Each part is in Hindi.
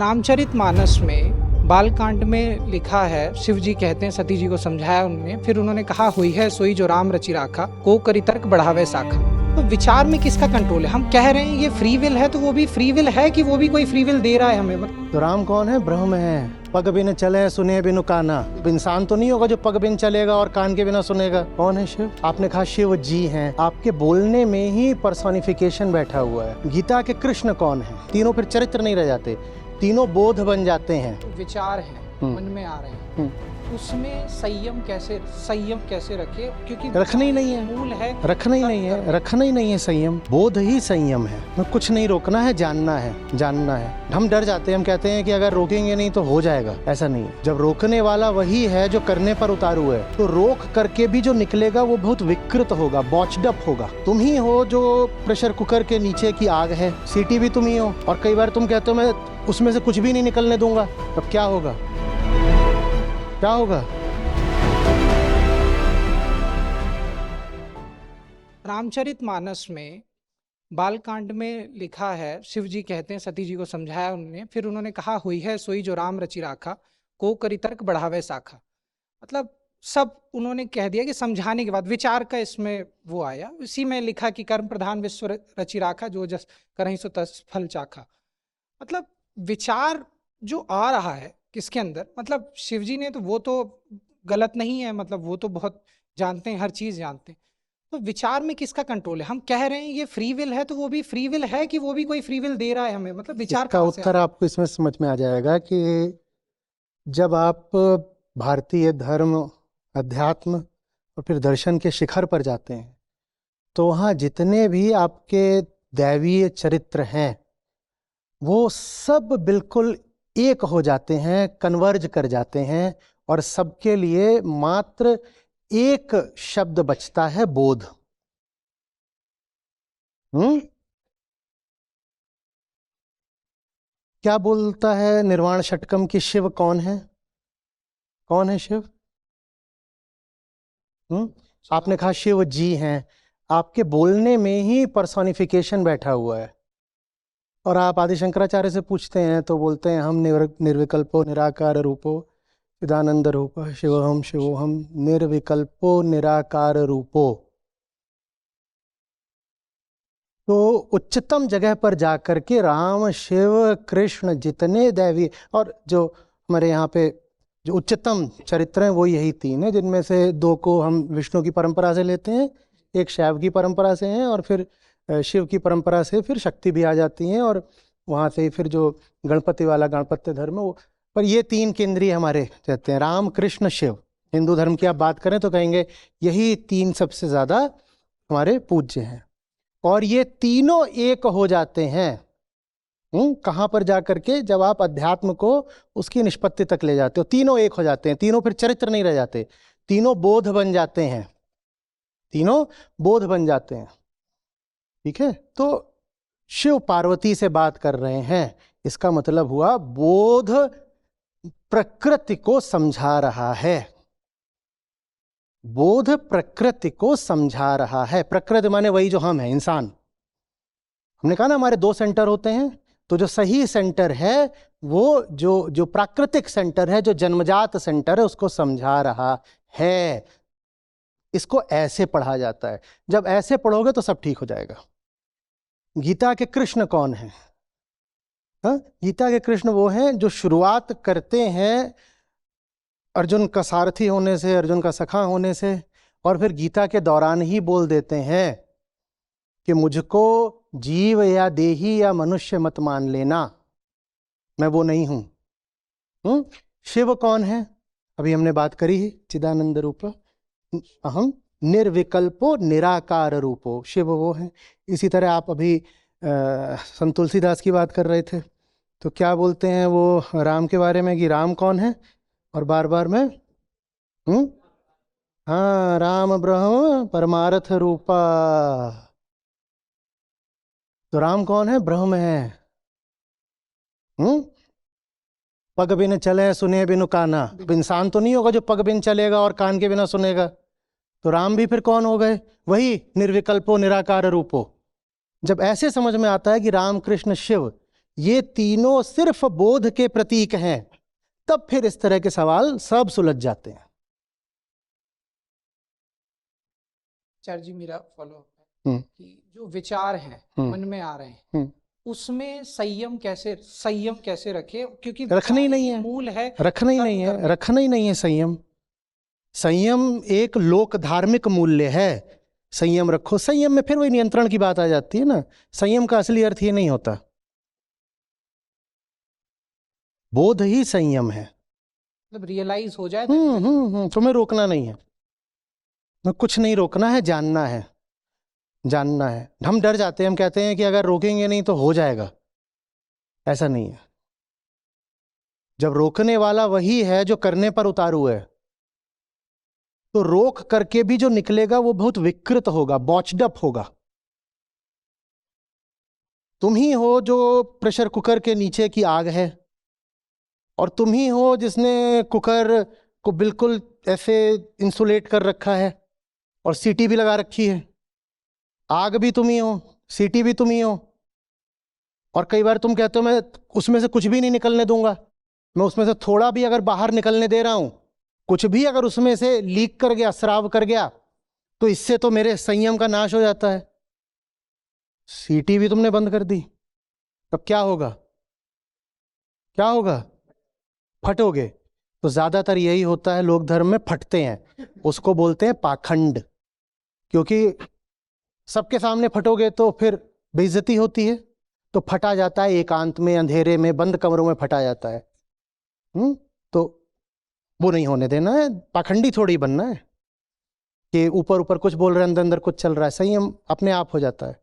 रामचरितमानस में बालकांड में लिखा है, शिव जी कहते हैं सती जी को समझाया उन्होंने, फिर उन्होंने कहा हुई है सोई जो राम रचि राखा, को करी तर्क बढ़ावे साखा। तो विचार में किसका कंट्रोल है? हम कह रहे हैं ये फ्री विल है, तो वो भी फ्री विल है कि वो भी कोई फ्री विल दे रहा है हमें? तो राम कौन है? ब्रह्म है। पग बिन चले सुने बिनु काना। इंसान तो नहीं होगा जो पग बिन चलेगा और कान के बिना सुनेगा। कौन है शिव? आपने कहा शिव जी हैं। आपके बोलने में ही पर्सोनिफिकेशन बैठा हुआ है। गीता के कृष्ण कौन है? तीनों फिर चरित्र नहीं रह जाते, तीनों बोध बन जाते हैं। तो विचार है मन में आ रहे हैं, उसमें संयम कैसे रखे? क्योंकि रखना ही नहीं है, मूल है, रखना ही नहीं है संयम। बोध ही संयम है। कुछ नहीं रोकना है, जानना है। हम डर जाते हैं, हम कहते हैं कि अगर रोकेंगे नहीं तो हो जाएगा। ऐसा नहीं है। जब रोकने वाला वही है जो करने पर उतारू है, तो रोक करके भी जो निकलेगा वो बहुत विकृत होगा, बॉच्ड होगा। तुम ही हो जो प्रेशर कुकर के नीचे की आग है, सीटी भी तुम ही हो। और कई बार तुम कहते हो मैं उसमें से कुछ भी नहीं निकलने दूंगा, तब क्या होगा? रामचरितमानस में बालकांड में लिखा है, शिव जी कहते हैं सती जी को समझाया उन्होंने, फिर उन्होंने कहा हुई है सोई जो राम रचि राखा, को करी तर्क बढ़ावे साखा। मतलब सब उन्होंने कह दिया कि समझाने के बाद विचार का इसमें वो आया। इसी में लिखा कि कर्म प्रधान विश्व रचि राखा, जो जस करहि सो तस फल चाखा। मतलब विचार जो आ रहा है किसके अंदर, मतलब शिव जी ने तो वो तो गलत नहीं है, मतलब वो तो बहुत जानते हैं, हर चीज जानते हैं। तो विचार में किसका कंट्रोल है? हम कह रहे हैं ये फ्री विल है, तो वो भी फ्री विल है कि वो भी कोई फ्री विल दे रहा है हमें? मतलब विचार का उत्तर आपको इसमें समझ में आ जाएगा कि जब आप भारतीय धर्म, अध्यात्म और फिर दर्शन के शिखर पर जाते हैं, तो वहाँ जितने भी आपके दैवीय चरित्र हैं वो सब बिल्कुल एक हो जाते हैं, कन्वर्ज कर जाते हैं, और सबके लिए मात्र एक शब्द बचता है, बोध। क्या बोलता है निर्वाण षटकम की शिव कौन है? कौन है शिव? आपने कहा शिव जी हैं। आपके बोलने में ही पर्सोनिफिकेशन बैठा हुआ है। और आप आदि शंकराचार्य से पूछते हैं तो बोलते हैं हम निर्विकल्पो निराकार रूपो चिदानंद रूप शिवोहम निर्विकल्पो निराकार रूपो। तो उच्चतम जगह पर जाकर के राम, शिव, कृष्ण, जितने दैवी और जो हमारे यहाँ पे जो उच्चतम चरित्र हैं वो यही तीन है, जिनमें से दो को हम विष्णु की परंपरा से लेते हैं, एक शैव की परंपरा से हैं, और फिर शिव की परंपरा से फिर शक्ति भी आ जाती हैं, और वहाँ से फिर जो गणपति वाला गणपत्य धर्म है वो। पर ये तीन केंद्रीय हमारे कहते हैं, राम, कृष्ण, शिव। हिंदू धर्म की आप बात करें तो कहेंगे यही तीन सबसे ज़्यादा हमारे पूज्य हैं। और ये तीनों एक हो जाते हैं कहाँ पर जाकर के? जब आप अध्यात्म को उसकी निष्पत्ति तक ले जाते हो, तीनों एक हो जाते हैं। तीनों फिर चरित्र नहीं रह जाते, तीनों बोध बन जाते हैं। ठीक है? तो शिव पार्वती से बात कर रहे हैं, इसका मतलब हुआ बोध प्रकृति को समझा रहा है। बोध प्रकृति को समझा रहा है। प्रकृति माने वही जो हम हैं, इंसान। हमने कहा ना हमारे दो सेंटर होते हैं, तो जो सही सेंटर है वो जो प्राकृतिक सेंटर है, जो जन्मजात सेंटर है, उसको समझा रहा है। इसको ऐसे पढ़ा जाता है। जब ऐसे पढ़ोगे तो सब ठीक हो जाएगा। गीता के कृष्ण कौन है? गीता के कृष्ण वो हैं जो शुरुआत करते हैं अर्जुन का सारथी होने से, अर्जुन का सखा होने से, और फिर गीता के दौरान ही बोल देते हैं कि मुझको जीव या देही या मनुष्य मत मान लेना, मैं वो नहीं हूं। शिव कौन है? अभी हमने बात करी है, चिदानंद रूप अहम निर्विकल्पो निराकार रूपो। शिव वो है। इसी तरह आप अभी संत तुलसीदास की बात कर रहे थे, तो क्या बोलते हैं वो राम के बारे में कि राम कौन है? और बार बार में हाँ, राम ब्रह्म परमार्थ रूपा। तो राम कौन है? ब्रह्म है। पग बिन चले सुने बिनु काना। इंसान तो नहीं होगा जो पग बिन चलेगा और कान के बिना सुनेगा। तो राम भी फिर कौन हो गए? वही निर्विकल्पो निराकार रूपो। जब ऐसे समझ में आता है कि राम, कृष्ण, शिव ये तीनों सिर्फ बोध के प्रतीक हैं, तब फिर इस तरह के सवाल सब सुलझ जाते हैं। आचार्य जी, मेरा फॉलो हम्म। कि जो विचार हैं मन में आ रहे हैं, उसमें संयम कैसे रखे, क्योंकि रखना ही नहीं है, मूल है, रखना ही नहीं है संयम। संयम एक लोक धार्मिक मूल्य है, संयम रखो। संयम में फिर वही नियंत्रण की बात आ जाती है ना। संयम का असली अर्थ ये नहीं होता, बोध ही संयम है। मतलब रियलाइज हो जाए। तुम्हें रोकना नहीं है, कुछ नहीं रोकना है, जानना है, जानना है। हम डर जाते हैं, हम कहते हैं कि अगर रोकेंगे नहीं तो हो जाएगा। ऐसा नहीं है। जब रोकने वाला वही है जो करने पर उतारू है, तो रोक करके भी जो निकलेगा वो बहुत विकृत होगा, बॉच्ड अप होगा। तुम ही हो जो प्रेशर कुकर के नीचे की आग है, और तुम ही हो जिसने कुकर को बिल्कुल ऐसे इंसुलेट कर रखा है और सीटी भी लगा रखी है। आग भी तुम ही हो, सीटी भी तुम ही हो। और कई बार तुम कहते हो मैं उसमें से कुछ भी नहीं निकलने दूंगा, मैं उसमें से थोड़ा भी अगर बाहर निकलने दे रहा हूं, कुछ भी अगर उसमें से लीक कर गया, स्राव कर गया, तो इससे तो मेरे संयम का नाश हो जाता है। सीटी भी तुमने बंद कर दी, तब क्या होगा? क्या होगा? फटोगे। तो ज्यादातर यही होता है, लोग धर्म में फटते हैं, उसको बोलते हैं पाखंड। क्योंकि सबके सामने फटोगे तो फिर बेइज्जती होती है, तो फटा जाता है एकांत में, अंधेरे में, बंद कमरों में फटा जाता है। तो वो नहीं होने देना है। पाखंडी थोड़ी बनना है कि ऊपर ऊपर कुछ बोल रहे हैं, अंदर अंदर कुछ चल रहा है। संयम अपने आप हो जाता है।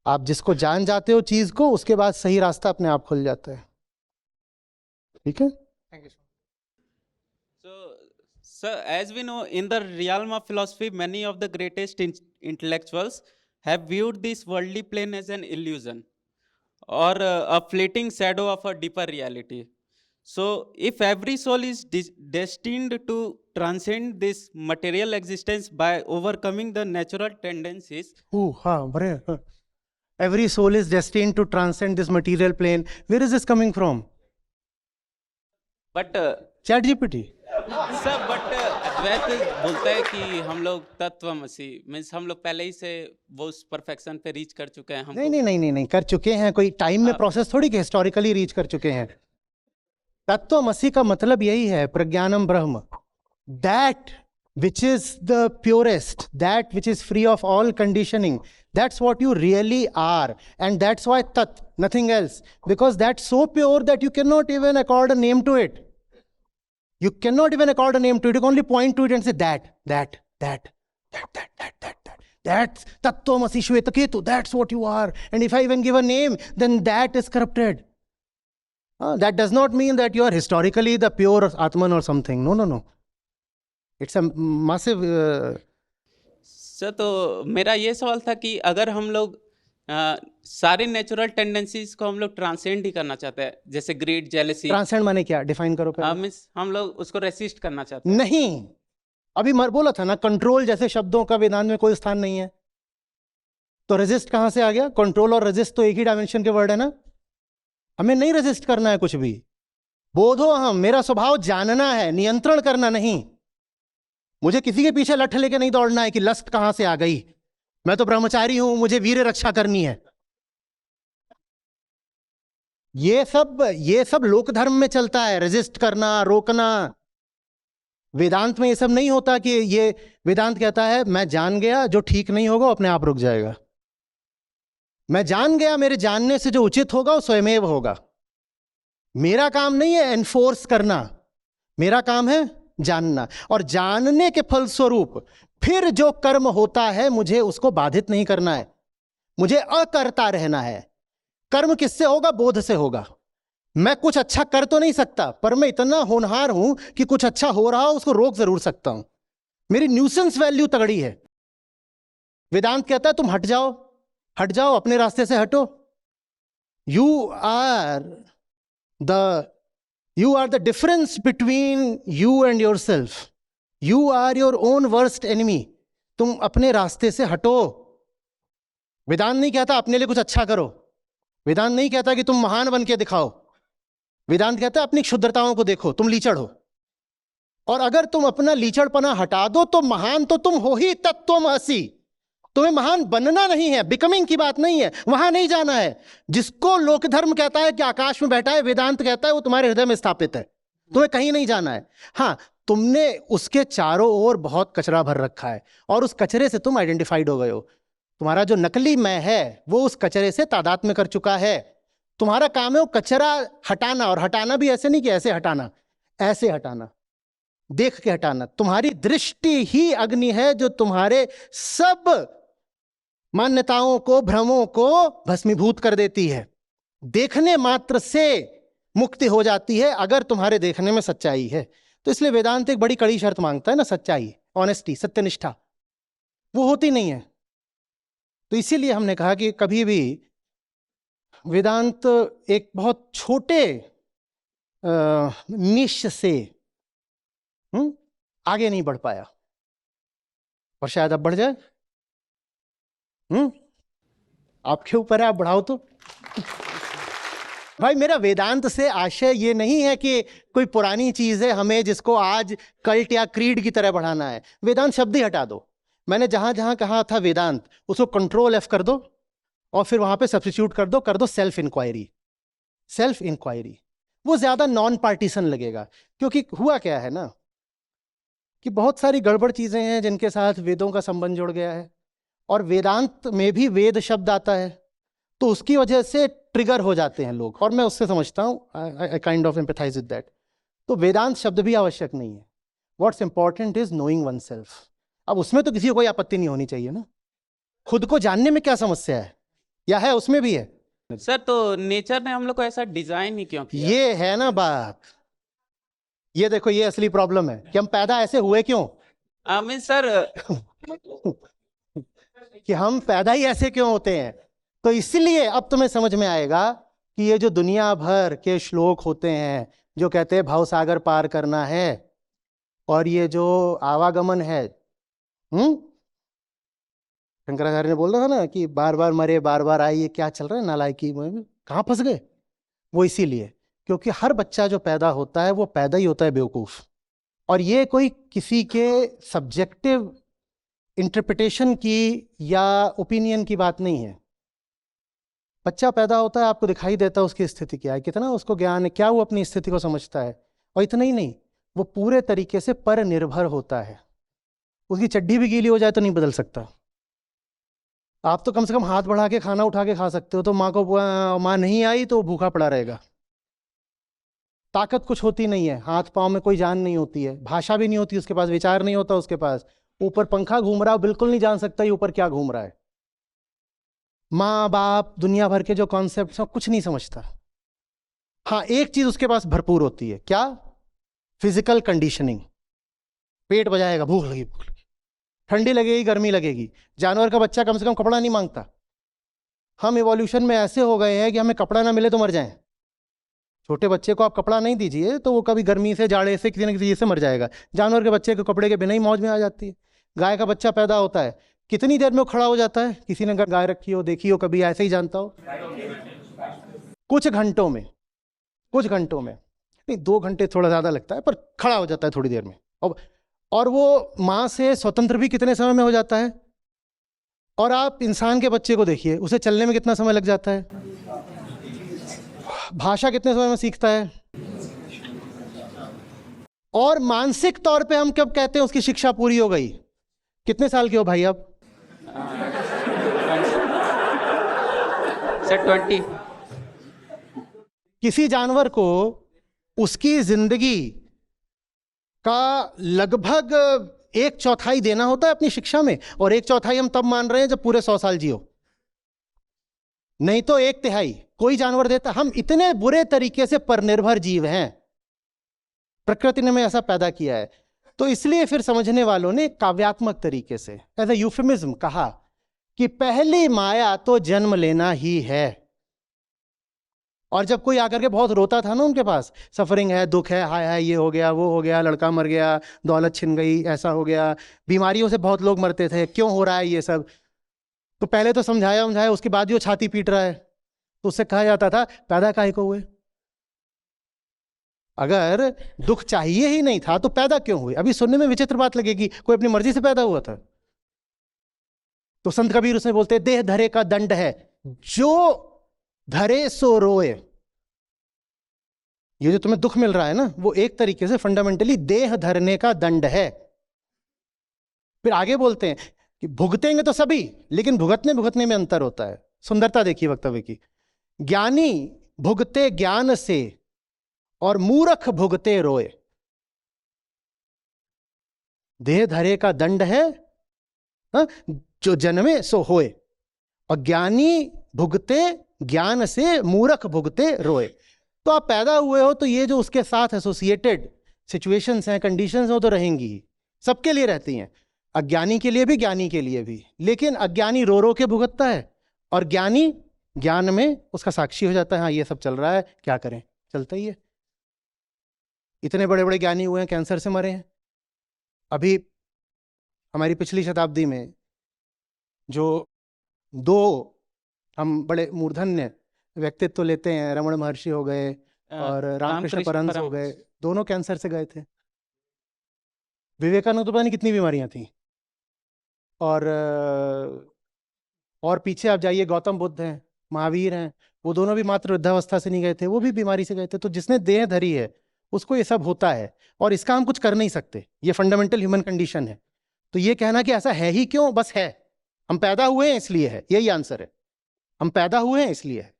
आप जिसको जान जाते हो चीज को, उसके बाद सही रास्ता अपने आप खुल जाता है। ठीक है? Thank you. So, as we know, in the realm of philosophy, many of the greatest intellectuals have viewed this worldly plane as an illusion or a fleeting shadow of a deeper reality. So, if every soul is destined to transcend this material existence by overcoming the natural tendencies. Every soul is destined to transcend this material plane. Where is this coming from? But ChatGPT. Sir, but Advait बोलता है कि हम लोग तत्वमसी, मीन्स हम लोग पहले ही से वो उस परफेक्शन पे रीच कर चुके हैं। हम नहीं कर चुके हैं, कोई टाइम में प्रोसेस थोड़ी कि हिस्टोरिकली रीच कर चुके हैं। तत्वमसी का मतलब यही है, प्रज्ञानम ब्रह्म, that which is the purest, that which is free of all conditioning. That's what you really are, and that's why tat, nothing else, because that's so pure that you cannot even accord a name to it. You cannot even accord a name to it. You can only point to it and say that. That's Tattvamasi Shvetaketu. That's what you are. And if I even give a name, then that is corrupted. That does not mean that you are historically the pure Atman or something. No. It's a massive... sir, तो मेरा ये सवाल था कि अगर हम लोग सारे नेचुरल टेंडेंसीज को हम लोग ट्रांसेंड ही करना चाहते हैं, जैसे ग्रीड, जेलसी। ट्रांसेंड माने क्या? डिफाइन करो पहले। मींस हम लोग उसको रेसिस्ट करना चाहते हैं। नहीं, अभी बोला था ना, कंट्रोल जैसे शब्दों का वेदांत में कोई स्थान नहीं है, तो रेजिस्ट कहां से आ गया? कंट्रोल और रेजिस्ट तो एक ही डायमेंशन के वर्ड है ना। हमें नहीं रेजिस्ट करना है कुछ भी। बोधो हम, मेरा स्वभाव जानना है, नियंत्रण करना नहीं। मुझे किसी के पीछे लठ लेके नहीं दौड़ना है कि लस्ट कहां से आ गई। मैं तो ब्रह्मचारी हूं, मुझे वीर रक्षा करनी है। ये सब लोक धर्म में चलता है, रेजिस्ट करना, रोकना। वेदांत में ये सब नहीं होता कि ये वेदांत कहता है मैं जान गया, जो ठीक नहीं होगा अपने आप रुक जाएगा। मैं जान गया, मेरे जानने से जो उचित होगा वो स्वयमेव होगा। मेरा काम नहीं है एनफोर्स करना, मेरा काम है जानना। और जानने के फलस्वरूप फिर जो कर्म होता है, मुझे उसको बाधित नहीं करना है, मुझे अकर्ता रहना है। कर्म किससे होगा? बोध से होगा। मैं कुछ अच्छा कर तो नहीं सकता, पर मैं इतना होनहार हूं कि कुछ अच्छा हो रहा हो उसको रोक जरूर सकता हूं। मेरी न्यूसेंस वैल्यू तगड़ी है। वेदांत कहता है तुम हट जाओ, अपने रास्ते से हटो। You are the difference between you and yourself. You are your own worst enemy. तुम अपने रास्ते से हटो। वेदांत नहीं कहता अपने लिए कुछ अच्छा करो, वेदांत नहीं कहता कि तुम महान बन के दिखाओ, वेदांत कहता है अपनी क्षुद्रताओं को देखो, तुम लीचड़ हो, और अगर तुम अपना लीचड़पना हटा दो तो महान तो तुम हो ही, तत्त्वमसि। तुम्हें महान बनना नहीं है, बिकमिंग की बात नहीं है, वहां नहीं जाना है। जिसको लोक धर्म कहता है कि आकाश में बैठा है, वेदांत कहता है वो तुम्हारे हृदय में स्थापित है, तुम्हें कहीं नहीं जाना है। हाँ, तुमने उसके चारों ओर बहुत कचरा भर रखा है और उस कचरे से तुम आइडेंटिफाइड हो गए हो। तुम्हारा जो नकली मैं है वो उस कचरे से तादात्म्य कर चुका है। तुम्हारा काम है वो कचरा हटाना, और हटाना भी ऐसे नहीं कि ऐसे हटाना, ऐसे हटाना, देख के हटाना। तुम्हारी दृष्टि ही अग्नि है जो तुम्हारे सब मान्यताओं को, भ्रमों को भस्मीभूत कर देती है। देखने मात्र से मुक्ति हो जाती है अगर तुम्हारे देखने में सच्चाई है। तो इसलिए वेदांत एक बड़ी कड़ी शर्त मांगता है ना, सच्चाई, ऑनेस्टी, सत्यनिष्ठा, वो होती नहीं है। तो इसीलिए हमने कहा कि कभी भी वेदांत एक बहुत छोटे निश से आगे नहीं बढ़ पाया, और शायद अब बढ़ जाए। आपके ऊपर है, आप बढ़ाओ तो। भाई मेरा वेदांत से आशय ये नहीं है कि कोई पुरानी चीज है हमें जिसको आज कल्ट या क्रीड की तरह बढ़ाना है। वेदांत शब्द ही हटा दो। मैंने जहां जहां कहा था वेदांत, उसको कंट्रोल F कर दो और फिर वहां पे सब्स्टिट्यूट कर दो सेल्फ इंक्वायरी। सेल्फ इंक्वायरी वो ज्यादा नॉन पार्टीशन लगेगा, क्योंकि हुआ क्या है ना कि बहुत सारी गड़बड़ चीजें हैं जिनके साथ वेदों का संबंध जुड़ गया है, और वेदांत में भी वेद शब्द आता है, तो उसकी वजह से ट्रिगर हो जाते हैं लोग, और मैं उससे समझता हूँ, I kind of empathise with that. तो वेदांत शब्द भी आवश्यक नहीं है। What's important is knowing one self. अब उसमें तो किसी को कोई आपत्ति नहीं होनी चाहिए ना, खुद को जानने में क्या समस्या है, या है उसमें भी है। सर तो नेचर ने हम लोग को ऐसा डिजाइन ही क्यों किया? ये है ना बात, ये देखो, ये असली प्रॉब्लम है कि हम पैदा ऐसे हुए क्यों। आमीन सर। कि हम पैदा ही ऐसे क्यों होते हैं। तो इसलिए अब तुम्हें समझ में आएगा कि ये जो दुनिया भर के श्लोक होते हैं जो कहते हैं भाव सागर पार करना है, और ये जो आवागमन है, शंकराचार्य ने बोल रहा था ना कि बार बार मरे बार बार आए, ये क्या चल रहा है नालायकी में, कहाँ फंस गए। वो इसीलिए क्योंकि हर बच्चा जो पैदा होता है वो पैदा ही होता है बेवकूफ, और ये कोई किसी के सब्जेक्टिव इंटरप्रिटेशन की या ओपिनियन की बात नहीं है। बच्चा पैदा होता है, आपको दिखाई देता है उसकी स्थिति क्या है, कितना उसको ज्ञान है, क्या वो अपनी स्थिति को समझता है, और इतना ही नहीं, वो पूरे तरीके से पर निर्भर होता है। उसकी चड्डी भी गीली हो जाए तो नहीं बदल सकता। आप तो कम से कम हाथ बढ़ा के खाना उठा के खा सकते हो, तो माँ नहीं आई तो भूखा पड़ा रहेगा। ताकत कुछ होती नहीं है, हाथ पांव में कोई जान नहीं होती है, भाषा भी नहीं होती उसके पास, विचार नहीं होता उसके पास, ऊपर पंखा घूम रहा है बिल्कुल नहीं जान सकता ये ऊपर क्या घूम रहा है। माँ बाप दुनिया भर के जो कॉन्सेप्ट हैं कुछ नहीं समझता। हाँ, एक चीज उसके पास भरपूर होती है, क्या? Physical conditioning. पेट बजाएगा, भूख लगी, ठंडी लगेगी, गर्मी लगेगी। जानवर का बच्चा कम से कम कपड़ा नहीं मांगता। हम इवोल्यूशन में ऐसे हो गए हैं कि हमें कपड़ा ना मिले तो मर जाएं। छोटे बच्चे को आप कपड़ा नहीं दीजिए तो वो कभी गर्मी से, जाड़े से, किसी न किसी चीज से मर जाएगा। जानवर के बच्चे को कपड़े के बिना ही मौज में आ जाती है। गाय का बच्चा पैदा होता है, कितनी देर में वो खड़ा हो जाता है? किसी ने गाय रखी हो, देखी हो कभी, ऐसे ही जानता हो? कुछ घंटों में, कुछ घंटों में नहीं, 2 घंटे थोड़ा ज्यादा लगता है, पर खड़ा हो जाता है थोड़ी देर में। और वो माँ से स्वतंत्र भी कितने समय में हो जाता है। और आप इंसान के बच्चे को देखिए, उसे चलने में कितना समय लग जाता है, भाषा कितने समय में सीखता है। और मानसिक तौर पे हम कब कहते हैं उसकी शिक्षा पूरी हो गई? कितने साल के हो भाई आप? सर 20। किसी जानवर को उसकी जिंदगी का लगभग 1/4 देना होता है अपनी शिक्षा में, और 1/4 हम तब मान रहे हैं जब पूरे 100 साल जियो, नहीं तो 1/3 कोई जानवर देता। हम इतने बुरे तरीके से परनिर्भर जीव हैं, प्रकृति ने हमें ऐसा पैदा किया है। तो इसलिए फिर समझने वालों ने काव्यात्मक तरीके से एज ए यूफेमिज्म कहा कि पहली माया तो जन्म लेना ही है। और जब कोई आकर के बहुत रोता था ना, उनके पास सफरिंग है, दुख है, हाय हाय, ये हो गया, वो हो गया, लड़का मर गया, दौलत छिन गई, ऐसा हो गया, बीमारियों से बहुत लोग मरते थे, क्यों हो रहा है ये सब, तो पहले तो समझाया, उसके बाद ही वो छाती पीट रहा है। तो उससे कहा जाता था पैदा काहे को हुए? अगर दुख चाहिए ही नहीं था तो पैदा क्यों हुए? अभी सुनने में विचित्र बात लगेगी, कोई अपनी मर्जी से पैदा हुआ था? तो संत कबीर उसमें बोलते देह धरे का दंड है, जो धरे सो रोए। ये जो तुम्हें दुख मिल रहा है ना, वो एक तरीके से फंडामेंटली देह धरने का दंड है। फिर आगे बोलते हैं कि भुगतेंगे तो सभी, लेकिन भुगतने में अंतर होता है। सुंदरता देखिए वक्तव्य की। ज्ञानी भुगते ज्ञान से और मूर्ख भुगते रोए। देह धरे का दंड है, हा? जो जन्मे सो होए, और ज्ञानी भुगते ज्ञान से, मूर्ख भुगते रोए। तो आप पैदा हुए हो तो ये जो उसके साथ एसोसिएटेड सिचुएशंस हैं, कंडीशंस हैं, तो रहेंगी ही, सबके लिए रहती हैं, अज्ञानी के लिए भी, ज्ञानी के लिए भी। लेकिन अज्ञानी रो रो के भुगतता है और ज्ञानी ज्ञान में उसका साक्षी हो जाता है, हाँ ये सब चल रहा है, क्या करें, चलता ही है। इतने बड़े बड़े ज्ञानी हुए हैं, कैंसर से मरे हैं। अभी हमारी पिछली शताब्दी में जो दो हम बड़े मूर्धन्य व्यक्तित्व लेते हैं, रमण महर्षि हो गए और रामकृष्ण परमहंस हो गए, दोनों कैंसर से गए थे। विवेकानंद तो पता नहीं कितनी बीमारियां थी। और पीछे आप जाइए, गौतम बुद्ध हैं, महावीर हैं, वो दोनों भी मात्र वृद्धावस्था से नहीं गए थे, वो भी बीमारी से गए थे। तो जिसने देह धरी है उसको ये सब होता है, और इसका हम कुछ कर नहीं सकते, ये फंडामेंटल ह्यूमन कंडीशन है। तो ये कहना कि ऐसा है ही क्यों, बस है, हम पैदा हुए हैं इसलिए है, यही आंसर है, हम पैदा हुए हैं इसलिए है।